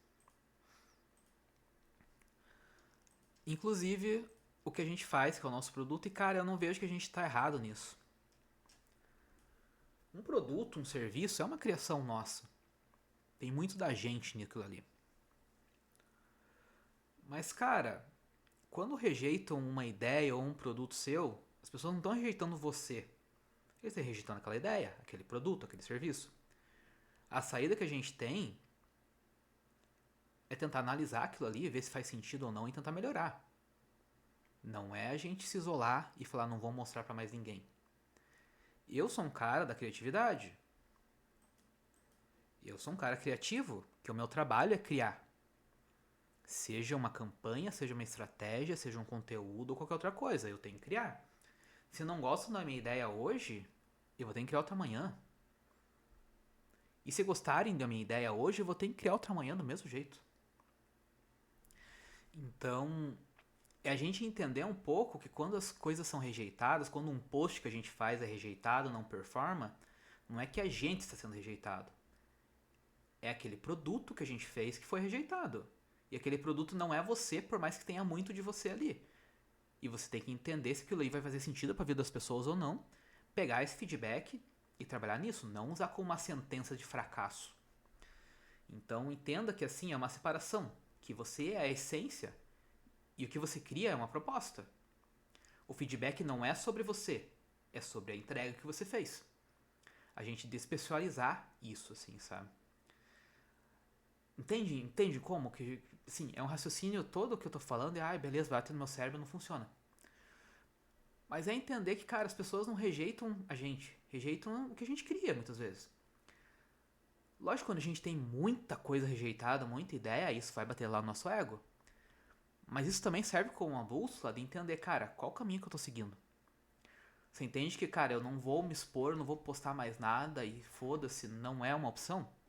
Inclusive o que a gente faz, que é o nosso produto, e cara, eu não vejo que a gente tá errado nisso. Um produto, um serviço é uma criação nossa. Tem muito da gente naquilo ali. Mas, cara, quando rejeitam uma ideia ou um produto seu, as pessoas não estão rejeitando você. Eles estão rejeitando aquela ideia, aquele produto, aquele serviço. A saída que a gente tem é tentar analisar aquilo ali, ver se faz sentido ou não e tentar melhorar. Não é a gente se isolar e falar não vou mostrar para mais ninguém. Eu sou um cara da criatividade. Eu sou um cara criativo, que o meu trabalho é criar. Seja uma campanha, seja uma estratégia, seja um conteúdo ou qualquer outra coisa, eu tenho que criar. Se não gostam da minha ideia hoje, eu vou ter que criar outra amanhã. E se gostarem da minha ideia hoje, eu vou ter que criar outra amanhã do mesmo jeito. Então, é a gente entender um pouco que quando as coisas são rejeitadas, quando um post que a gente faz é rejeitado, não performa, não é que a gente está sendo rejeitado. É aquele produto que a gente fez que foi rejeitado. E aquele produto não é você, por mais que tenha muito de você ali. E você tem que entender se aquilo aí vai fazer sentido para a vida das pessoas ou não, pegar esse feedback e trabalhar nisso, não usar como uma sentença de fracasso. Então entenda que assim é uma separação, que você é a essência e o que você cria é uma proposta. O feedback não é sobre você, é sobre a entrega que você fez. A gente despessoalizar isso, assim, sabe? Entende como que, assim, é um raciocínio todo que eu tô falando e, beleza, vai ter no meu cérebro, não funciona. Mas é entender que, cara, as pessoas não rejeitam a gente, rejeitam o que a gente cria, muitas vezes. Lógico, quando a gente tem muita coisa rejeitada, muita ideia, isso vai bater lá no nosso ego. Mas isso também serve como uma bússola de entender, cara, qual caminho que eu tô seguindo. Você entende que, cara, eu não vou me expor, não vou postar mais nada e foda-se, não é uma opção?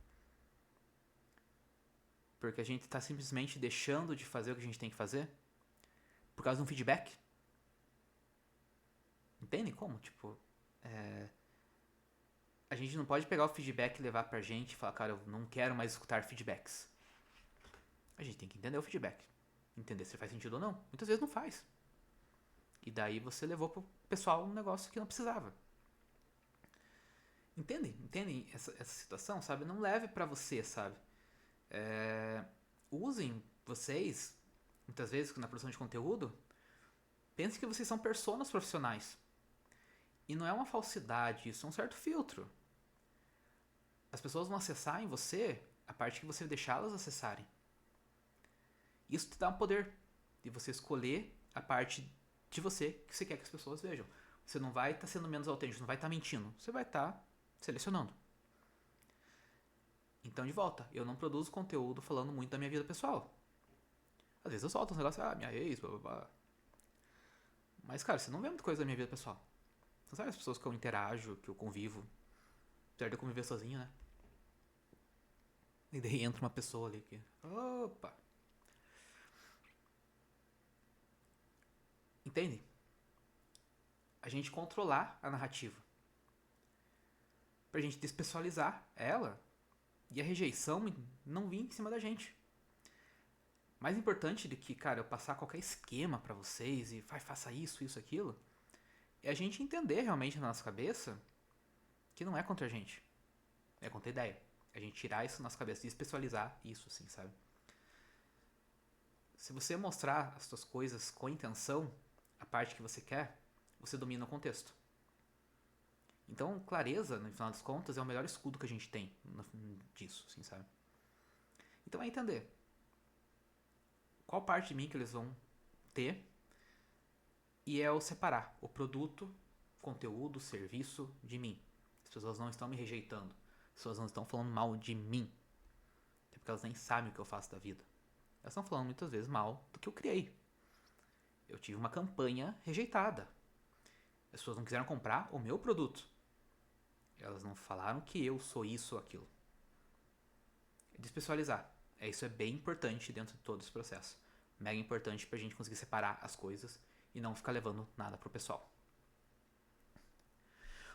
Porque a gente tá simplesmente deixando de fazer o que a gente tem que fazer por causa de um feedback. Entendem como? Tipo, a gente não pode pegar o feedback e levar pra gente e falar, cara, eu não quero mais escutar feedbacks. A gente tem que entender o feedback. Entender se faz sentido ou não. Muitas vezes não faz. E daí você levou pro pessoal um negócio que não precisava. Entendem essa situação, sabe? Não leve pra você, sabe? Usem vocês, muitas vezes na produção de conteúdo, pense que vocês são personas profissionais. E não é uma falsidade, isso é um certo filtro. As pessoas vão acessar em você a parte que você deixá-las acessarem. Isso te dá um poder de você escolher a parte de você que você quer que as pessoas vejam. Você não vai estar sendo menos autêntico, não vai estar mentindo. Você vai estar selecionando. Então, de volta, eu não produzo conteúdo falando muito da minha vida pessoal. Às vezes eu solto uns negócios, minha ex, blá blá blá. Mas, cara, você não vê muita coisa da minha vida pessoal. Você não sabe as pessoas que eu interajo, que eu convivo. Apesar de eu conviver sozinho, né? E daí entra uma pessoa ali que. Opa! Entende? A gente controlar a narrativa. Pra gente despessoalizar ela e a rejeição não vir em cima da gente. Mais importante do que, cara, eu passar qualquer esquema pra vocês e faça isso, isso, aquilo, é a gente entender realmente na nossa cabeça que não é contra a gente. É contra a ideia. A gente tirar isso na nossa cabeça e especializar isso, assim, sabe? Se você mostrar as suas coisas com intenção, a parte que você quer, você domina o contexto. Então, clareza, no final das contas, é o melhor escudo que a gente tem disso, assim, sabe? Então é entender qual parte de mim que eles vão ter e é o separar o produto, conteúdo, serviço de mim. As pessoas não estão me rejeitando. As pessoas não estão falando mal de mim. Até porque elas nem sabem o que eu faço da vida. Elas estão falando muitas vezes mal do que eu criei. Eu tive uma campanha rejeitada. As pessoas não quiseram comprar o meu produto. Elas não falaram que eu sou isso ou aquilo. Despessoalizar. Isso é bem importante dentro de todo esse processo. Mega importante pra gente conseguir separar as coisas e não ficar levando nada pro pessoal.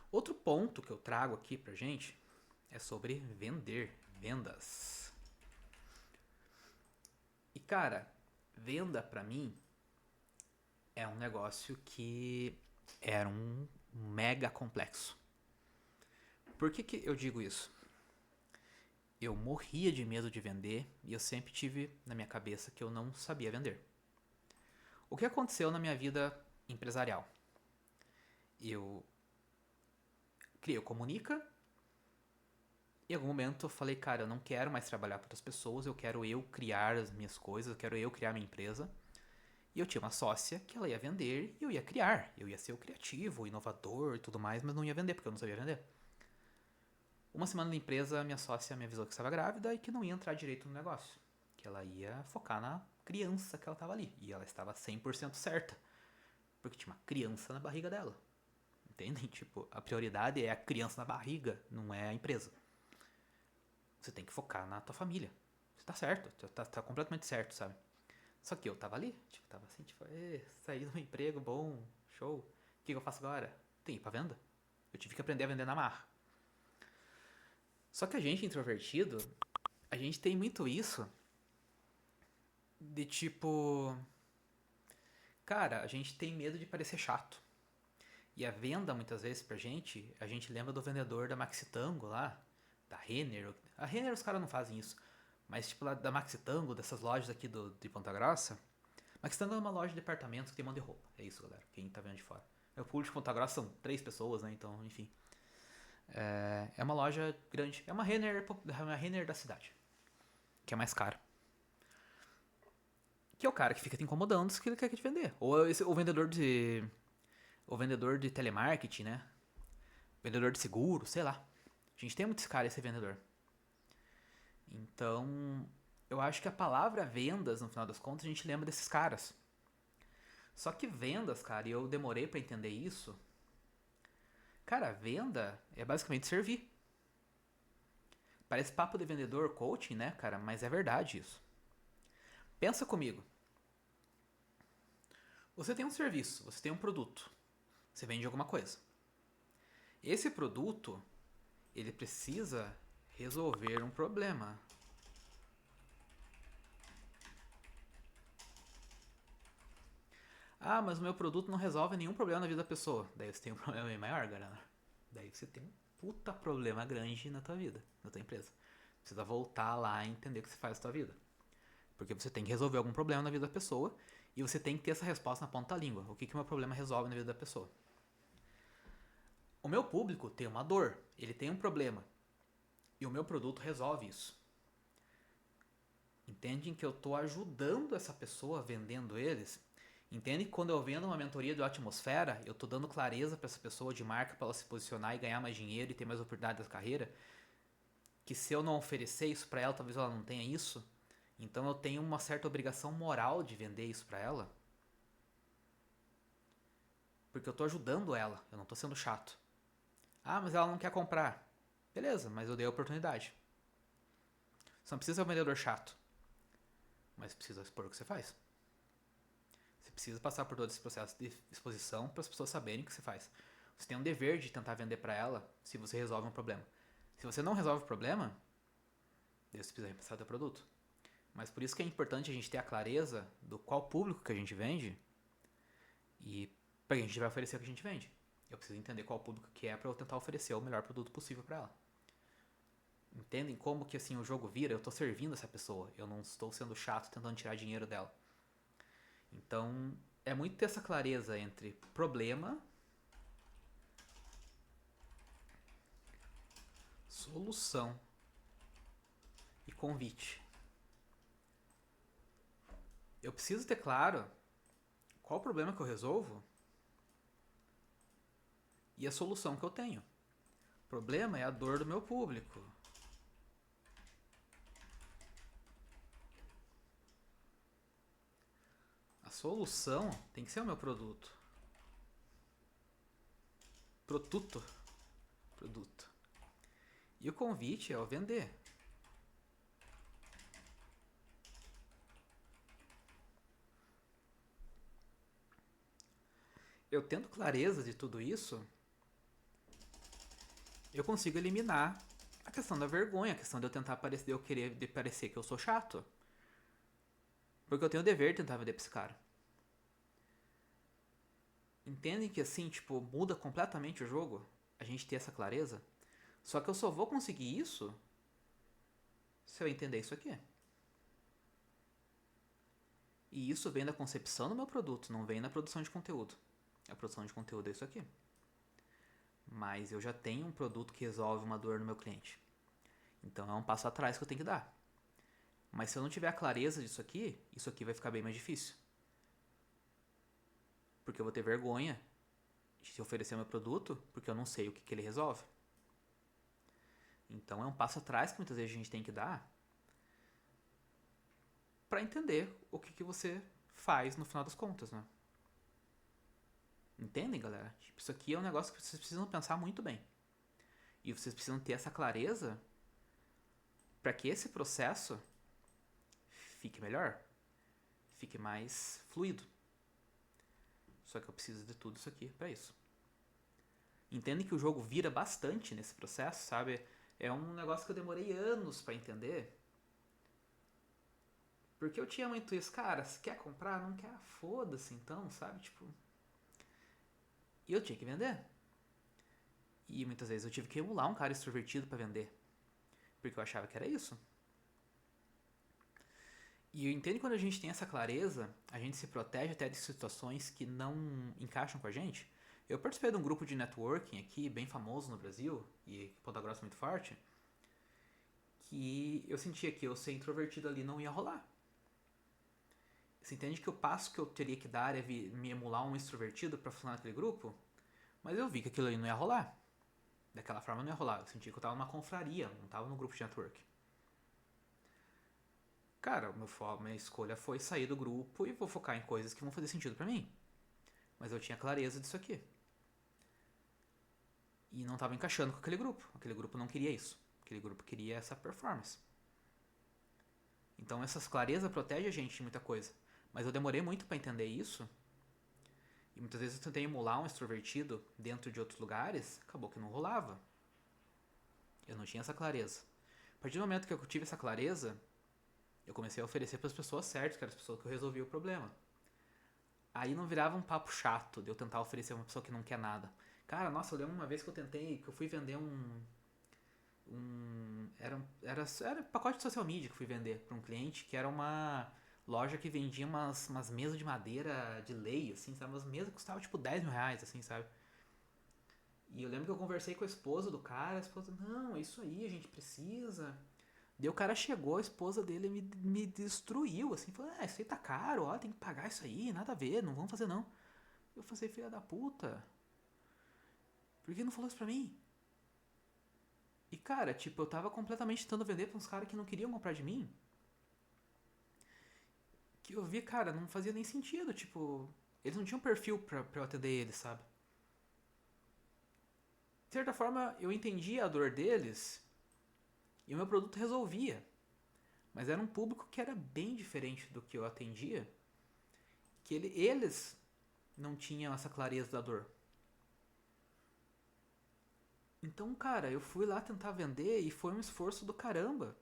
Outro ponto que eu trago aqui pra gente é sobre vender, vendas. E cara, venda pra mim é um negócio que era um mega complexo. Por que eu digo isso? Eu morria de medo de vender e eu sempre tive na minha cabeça que eu não sabia vender. O que aconteceu na minha vida empresarial? Eu criei o Comunica. Em algum momento eu falei, cara, eu não quero mais trabalhar para outras pessoas, eu quero eu criar as minhas coisas, eu quero eu criar minha empresa. E eu tinha uma sócia que ela ia vender e eu ia criar. Eu ia ser o criativo, o inovador e tudo mais, mas não ia vender porque eu não sabia vender. Uma semana na empresa, minha sócia me avisou que estava grávida e que não ia entrar direito no negócio. Que ela ia focar na criança que ela estava ali. E ela estava 100% certa. Porque tinha uma criança na barriga dela. Entendem? Tipo, a prioridade é a criança na barriga, não é a empresa. Você tem que focar na tua família. Você tá certo, tá completamente certo, sabe? Só que eu tava ali, tipo, tava assim, tipo, saí do emprego, bom, show. O que eu faço agora? Tem que ir pra venda. Eu tive que aprender a vender na marra. Só que a gente introvertido, a gente tem muito isso de tipo, cara, a gente tem medo de parecer chato. E a venda, muitas vezes, pra gente, a gente lembra do vendedor da Maxi Tango lá, da Renner. A Renner os caras não fazem isso. Mas tipo lá da Maxi Tango, dessas lojas aqui de Ponta Grossa. Maxi Tango é uma loja de departamentos que tem um monte de roupa. É isso, galera. Quem tá vendo de fora. O público de Ponta Grossa são 3 pessoas, né? Então, enfim. É uma loja grande. É uma Renner da cidade. Que é mais cara. Que é o cara que fica te incomodando se ele quer te vender. Ou o vendedor de. O vendedor de telemarketing, né? Vendedor de seguro, sei lá. A gente tem muitos caras esse vendedor. Então, eu acho que a palavra vendas, no final das contas, a gente lembra desses caras. Só que vendas, cara, e eu demorei pra entender isso. Cara, venda é basicamente servir. Parece papo de vendedor, coaching, né, cara? Mas é verdade isso. Pensa comigo. Você tem um serviço, você tem um produto. Você vende alguma coisa. Esse produto, ele precisa resolver um problema. Ah, mas o meu produto não resolve nenhum problema na vida da pessoa. Daí você tem um problema bem maior, galera. Daí você tem um puta problema grande na tua vida, na tua empresa. Precisa voltar lá e entender o que você faz na tua vida. Porque você tem que resolver algum problema na vida da pessoa e você tem que ter essa resposta na ponta da língua. O que o meu problema resolve na vida da pessoa? O meu público tem uma dor, ele tem um problema. E o meu produto resolve isso. Entendem que eu estou ajudando essa pessoa vendendo eles Entende que quando eu vendo uma mentoria de atmosfera, eu tô dando clareza para essa pessoa de marca para ela se posicionar e ganhar mais dinheiro e ter mais oportunidade da carreira, que se eu não oferecer isso para ela, talvez ela não tenha isso. Então eu tenho uma certa obrigação moral de vender isso para ela, porque eu tô ajudando ela, eu não tô sendo chato. Ah, mas ela não quer comprar. Beleza, mas eu dei a oportunidade. Você não precisa ser um vendedor chato, mas precisa expor o que você faz. Você precisa passar por todo esse processo de exposição para as pessoas saberem o que você faz. Você tem um dever de tentar vender para ela se você resolve um problema. Se você não resolve o problema, você precisa repensar o seu produto. Mas por isso que é importante a gente ter a clareza do qual público que a gente vende e para quem a gente vai oferecer o que a gente vende. Eu preciso entender qual público que é para eu tentar oferecer o melhor produto possível para ela. Entendem como que assim o jogo vira? Eu estou servindo essa pessoa, eu não estou sendo chato tentando tirar dinheiro dela. Então, é muito ter essa clareza entre problema, solução e convite. Eu preciso ter claro qual o problema que eu resolvo e a solução que eu tenho. O problema é a dor do meu público. A solução tem que ser o meu produto. Produto. Produto. E o convite é o vender. Eu tendo clareza de tudo isso, eu consigo eliminar a questão da vergonha, a questão de eu tentar parecer, de eu querer de parecer que eu sou chato. Porque eu tenho o dever de tentar vender pra esse cara. Entendem que assim, tipo, muda completamente o jogo? A gente ter essa clareza? Só que eu só vou conseguir isso se eu entender isso aqui. E isso vem da concepção do meu produto, não vem da produção de conteúdo. A produção de conteúdo é isso aqui. Mas eu já tenho um produto que resolve uma dor no meu cliente. Então é um passo atrás que eu tenho que dar. Mas se eu não tiver a clareza disso aqui, isso aqui vai ficar bem mais difícil. Porque eu vou ter vergonha de oferecer meu produto porque eu não sei o que ele resolve. Então é um passo atrás que muitas vezes a gente tem que dar para entender o que você faz no final das contas, né? Entendem, galera? Tipo, isso aqui é um negócio que vocês precisam pensar muito bem. E vocês precisam ter essa clareza para que esse processo fique melhor, fique mais fluido. Só que eu preciso de tudo isso aqui para isso. Entendem que o jogo vira bastante nesse processo, sabe? É um negócio que eu demorei anos para entender. Porque eu tinha muito isso, cara, se quer comprar, não quer, foda-se então, sabe? Tipo. E eu tinha que vender. E muitas vezes eu tive que emular um cara extrovertido para vender. Porque eu achava que era isso. E eu entendo que quando a gente tem essa clareza, a gente se protege até de situações que não encaixam com a gente. Eu participei de um grupo de networking aqui, bem famoso no Brasil, e Ponta Grossa muito forte, que eu sentia que eu ser introvertido ali não ia rolar. Você entende que o passo que eu teria que dar é me emular um extrovertido para funcionar naquele grupo? Mas eu vi que aquilo ali não ia rolar. Daquela forma não ia rolar. Eu senti que eu tava numa confraria, não tava no grupo de network. Cara, minha escolha foi sair do grupo e vou focar em coisas que vão fazer sentido pra mim. Mas eu tinha clareza disso aqui. E não tava encaixando com aquele grupo. Aquele grupo não queria isso. Aquele grupo queria essa performance. Então essas clarezas protegem a gente de muita coisa. Mas eu demorei muito pra entender isso. E muitas vezes eu tentei emular um extrovertido dentro de outros lugares, acabou que não rolava. Eu não tinha essa clareza. A partir do momento que eu tive essa clareza, eu comecei a oferecer para as pessoas certas, que eram as pessoas que eu resolvia o problema. Aí não virava um papo chato de eu tentar oferecer uma pessoa que não quer nada. Cara, nossa, eu lembro uma vez que eu tentei, que eu fui vender era pacote de social media que eu fui vender para um cliente, que era uma loja que vendia umas mesas de madeira de lei, assim, sabe? Umas mesas que custavam tipo 10 mil reais, assim, sabe? E eu lembro que eu conversei com a esposa do cara, a esposa, não, é isso aí, a gente precisa. Daí o cara chegou, a esposa dele me destruiu, assim, falou, isso aí tá caro, ó, tem que pagar isso aí, nada a ver, não vamos fazer não. Eu falei, filha da puta, por que não falou isso pra mim? E cara, tipo, eu tava completamente tentando vender pra uns caras que não queriam comprar de mim. Que eu vi, cara, não fazia nem sentido, tipo, eles não tinham perfil pra eu atender eles, sabe? De certa forma, eu entendia a dor deles e o meu produto resolvia. Mas era um público que era bem diferente do que eu atendia, que eles não tinham essa clareza da dor. Então, cara, eu fui lá tentar vender e foi um esforço do caramba.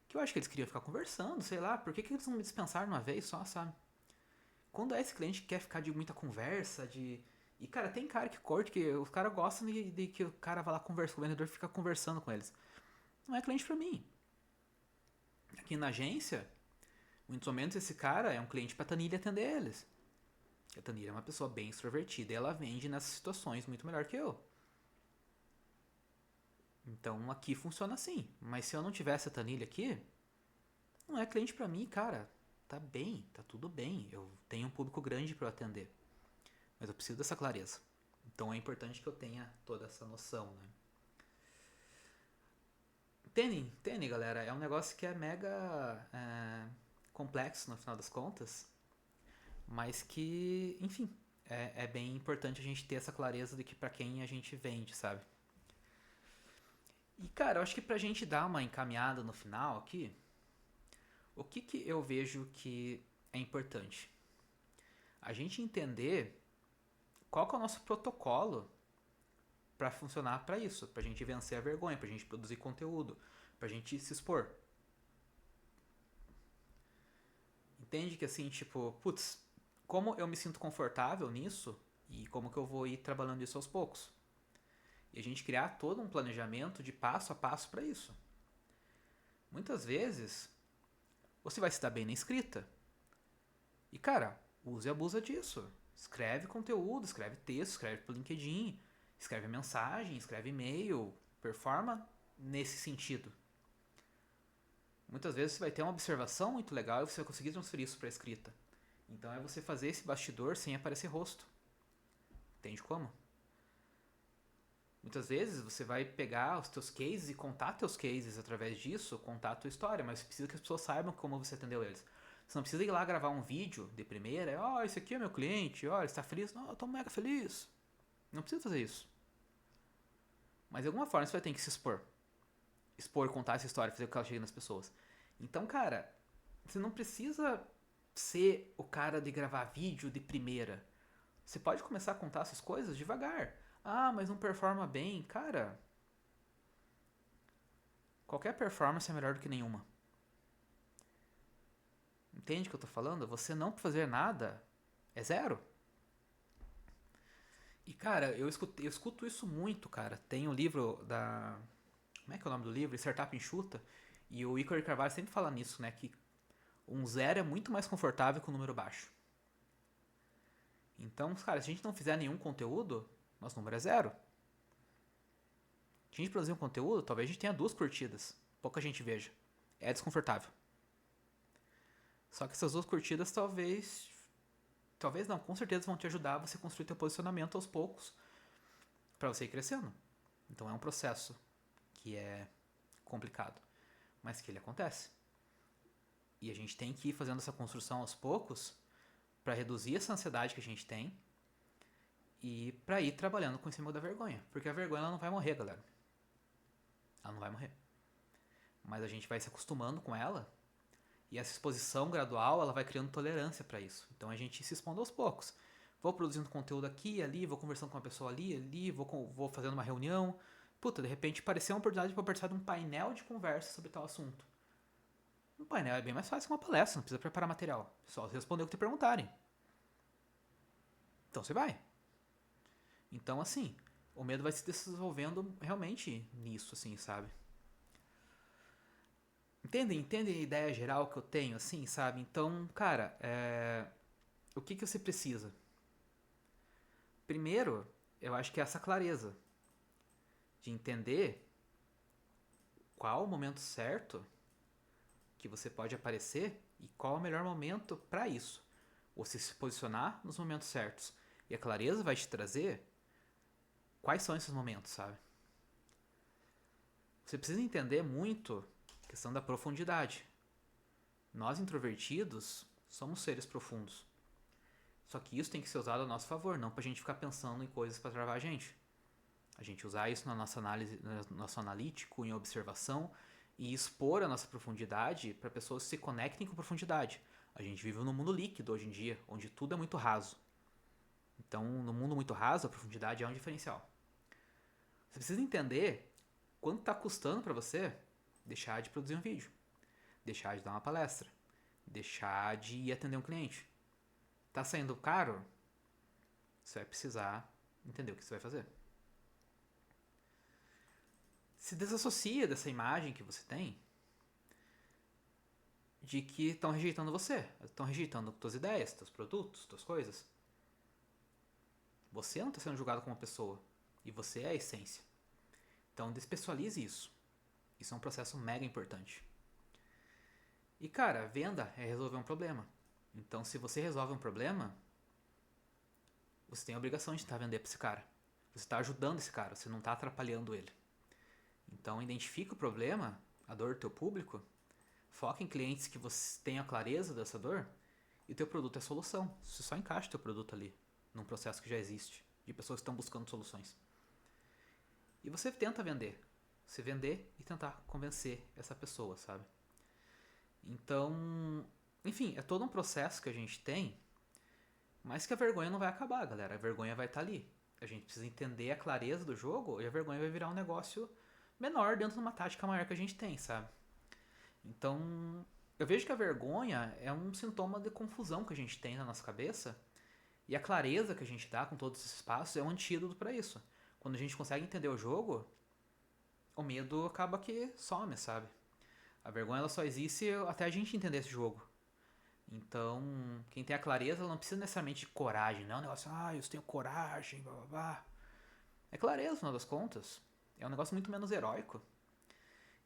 Que eu acho que eles queriam ficar conversando, sei lá, por que eles não me dispensaram uma vez só, sabe? Quando é esse cliente que quer ficar de muita conversa, de. E, cara, tem cara que curte, que os caras gostam de que o cara vai lá conversar, o vendedor fica conversando com eles. Não é cliente pra mim. Aqui na agência, muitos momentos esse cara é um cliente pra Tanilha atender eles. A Tanilha é uma pessoa bem extrovertida e ela vende nessas situações muito melhor que eu. Então aqui funciona assim. Mas se eu não tivesse a Tanilha aqui, não é cliente pra mim, cara. Tá bem, tá tudo bem. Eu tenho um público grande para atender. Mas eu preciso dessa clareza. Então é importante que eu tenha toda essa noção, né? Entende, galera? É um negócio que é mega complexo no final das contas. Mas que, enfim, é bem importante a gente ter essa clareza de que para quem a gente vende, sabe? E cara, eu acho que pra gente dar uma encaminhada no final aqui, o que eu vejo que é importante? A gente entender qual que é o nosso protocolo para funcionar para isso, pra gente vencer a vergonha, pra gente produzir conteúdo, pra gente se expor. Entende que assim, tipo, putz, como eu me sinto confortável nisso e como que eu vou ir trabalhando isso aos poucos? E a gente criar todo um planejamento de passo a passo para isso. Muitas vezes você vai se dar bem na escrita. E cara, use e abusa disso. Escreve conteúdo, escreve texto, escreve pro LinkedIn, escreve mensagem, escreve e-mail, performa nesse sentido. Muitas vezes você vai ter uma observação muito legal e você vai conseguir transferir isso para escrita. Então é você fazer esse bastidor sem aparecer rosto. Entende como? Muitas vezes você vai pegar os teus cases e contar teus cases através disso, contar a tua história, mas você precisa que as pessoas saibam como você atendeu eles. Você não precisa ir lá gravar um vídeo de primeira, esse aqui é meu cliente, ele está feliz? Não, eu estou mega feliz. Não precisa fazer isso. Mas de alguma forma você vai ter que se expor. Expor, contar essa história, fazer com que ela chegue nas pessoas. Então, cara, você não precisa ser o cara de gravar vídeo de primeira. Você pode começar a contar essas coisas devagar. Ah, mas não performa bem. Cara, qualquer performance é melhor do que nenhuma. Entende o que eu tô falando? Você não fazer nada é zero. E cara, eu escuto isso muito, cara. Tem um livro da. Como é que é o nome do livro? Startup Enxuta. E o Ícaro Carvalho sempre fala nisso, né? Que um zero é muito mais confortável que um número baixo. Então, cara, se a gente não fizer nenhum conteúdo, nosso número é zero. Se a gente produzir um conteúdo, talvez a gente tenha 2 curtidas. Pouca gente veja. É desconfortável. Só que essas 2 curtidas talvez. Talvez não, com certeza vão te ajudar a você construir teu posicionamento aos poucos para você ir crescendo. Então é um processo que é complicado, mas que ele acontece. E a gente tem que ir fazendo essa construção aos poucos para reduzir essa ansiedade que a gente tem e para ir trabalhando com em cima da vergonha. Porque a vergonha ela não vai morrer, galera. Ela não vai morrer. Mas a gente vai se acostumando com ela e essa exposição gradual ela vai criando tolerância para isso. Então a gente se expondo aos poucos. Vou produzindo conteúdo aqui, ali, vou conversando com uma pessoa ali, vou fazendo uma reunião. Puta, de repente apareceu uma oportunidade para participar de um painel de conversa sobre tal assunto. Um painel é bem mais fácil que uma palestra, não precisa preparar material. Só responder o que te perguntarem. Então você vai. Então, assim, o medo vai se desenvolvendo realmente nisso, assim, sabe? Entendem a ideia geral que eu tenho, assim, sabe? Então, cara, o que você precisa? Primeiro, eu acho que é essa clareza de entender qual o momento certo que você pode aparecer e qual é o melhor momento para isso. Você se posicionar nos momentos certos. E a clareza vai te trazer quais são esses momentos, sabe? Você precisa entender muito a questão da profundidade. Nós introvertidos somos seres profundos. Só que isso tem que ser usado a nosso favor, não pra gente ficar pensando em coisas para travar a gente. A gente usar isso na nossa análise, no nosso analítico, em observação e expor a nossa profundidade para pessoas que se conectem com profundidade. A gente vive num mundo líquido hoje em dia, onde tudo é muito raso. Então, no mundo muito raso, a profundidade é um diferencial. Você precisa entender quanto está custando para você deixar de produzir um vídeo, deixar de dar uma palestra, deixar de ir atender um cliente. Tá saindo caro? Você vai precisar entender o que você vai fazer. Se desassocia dessa imagem que você tem de que estão rejeitando você, estão rejeitando tuas ideias, teus produtos, tuas coisas. Você não está sendo julgado como uma pessoa e você é a essência. Então despessoalize isso. Isso é um processo mega importante. E cara, venda é resolver um problema. Então se você resolve um problema, você tem a obrigação de tentar vender para esse cara. Você está ajudando esse cara, você não está atrapalhando ele. Então identifica o problema, a dor do teu público, foca em clientes que você tenha clareza dessa dor e o teu produto é a solução. Você só encaixa o teu produto ali, num processo que já existe, de pessoas que estão buscando soluções. E você tenta vender. Você vender e tentar convencer essa pessoa, sabe? Então, enfim, é todo um processo que a gente tem, mas que a vergonha não vai acabar, galera. A vergonha vai estar ali. A gente precisa entender a clareza do jogo e a vergonha vai virar um negócio menor dentro de uma tática maior que a gente tem, sabe? Então, eu vejo que a vergonha é um sintoma de confusão que a gente tem na nossa cabeça e a clareza que a gente dá com todos esses passos é um antídoto para isso. Quando a gente consegue entender o jogo, o medo acaba que some, sabe? A vergonha ela só existe até a gente entender esse jogo. Então, quem tem a clareza ela não precisa necessariamente de coragem, não é um negócio, eu tenho coragem, blá blá blá. É clareza, no final das contas. É um negócio muito menos heróico.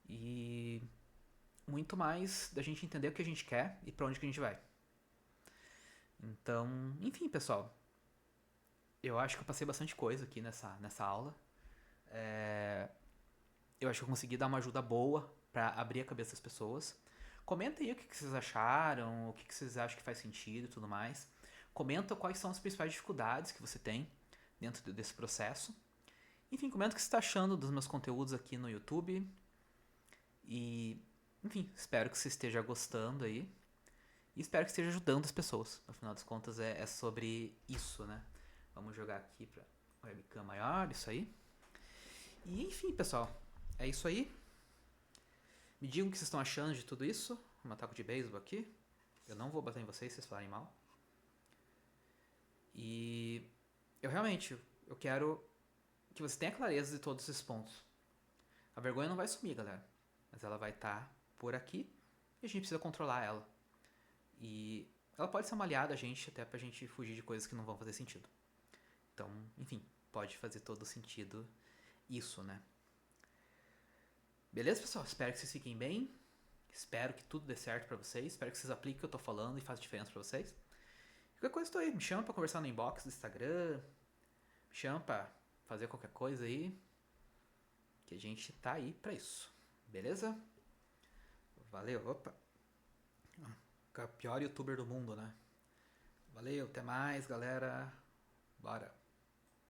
E muito mais da gente entender o que a gente quer e pra onde que a gente vai. Então, enfim, pessoal. Eu acho que eu passei bastante coisa aqui nessa aula. Eu acho que eu consegui dar uma ajuda boa pra abrir a cabeça das pessoas. Comenta aí o que vocês acharam, o que vocês acham que faz sentido e tudo mais. Comenta quais são as principais dificuldades que você tem dentro desse processo. Enfim, comenta o que você está achando dos meus conteúdos aqui no YouTube. E, enfim, espero que você esteja gostando aí. E espero que esteja ajudando as pessoas. Afinal das contas, é sobre isso, né? Vamos jogar aqui pra webcam maior, isso aí. E, enfim, pessoal, é isso aí. Me digam o que vocês estão achando de tudo isso. Um taco de beisebol aqui. Eu não vou bater em vocês se vocês falarem mal. E eu quero que você tenha clareza de todos esses pontos. A vergonha não vai sumir, galera. Mas ela vai estar por aqui e a gente precisa controlar ela. E ela pode ser uma aliada a gente até pra gente fugir de coisas que não vão fazer sentido. Então, enfim, pode fazer todo sentido isso, né? Beleza, pessoal? Espero que vocês fiquem bem. Espero que tudo dê certo pra vocês. Espero que vocês apliquem o que eu tô falando e faça diferença pra vocês. Qualquer coisa, tô aí. Me chama pra conversar no inbox do Instagram. Me chama pra fazer qualquer coisa aí. Que a gente tá aí pra isso. Beleza? Valeu. Opa. O pior youtuber do mundo, né? Valeu, até mais, galera. Bora.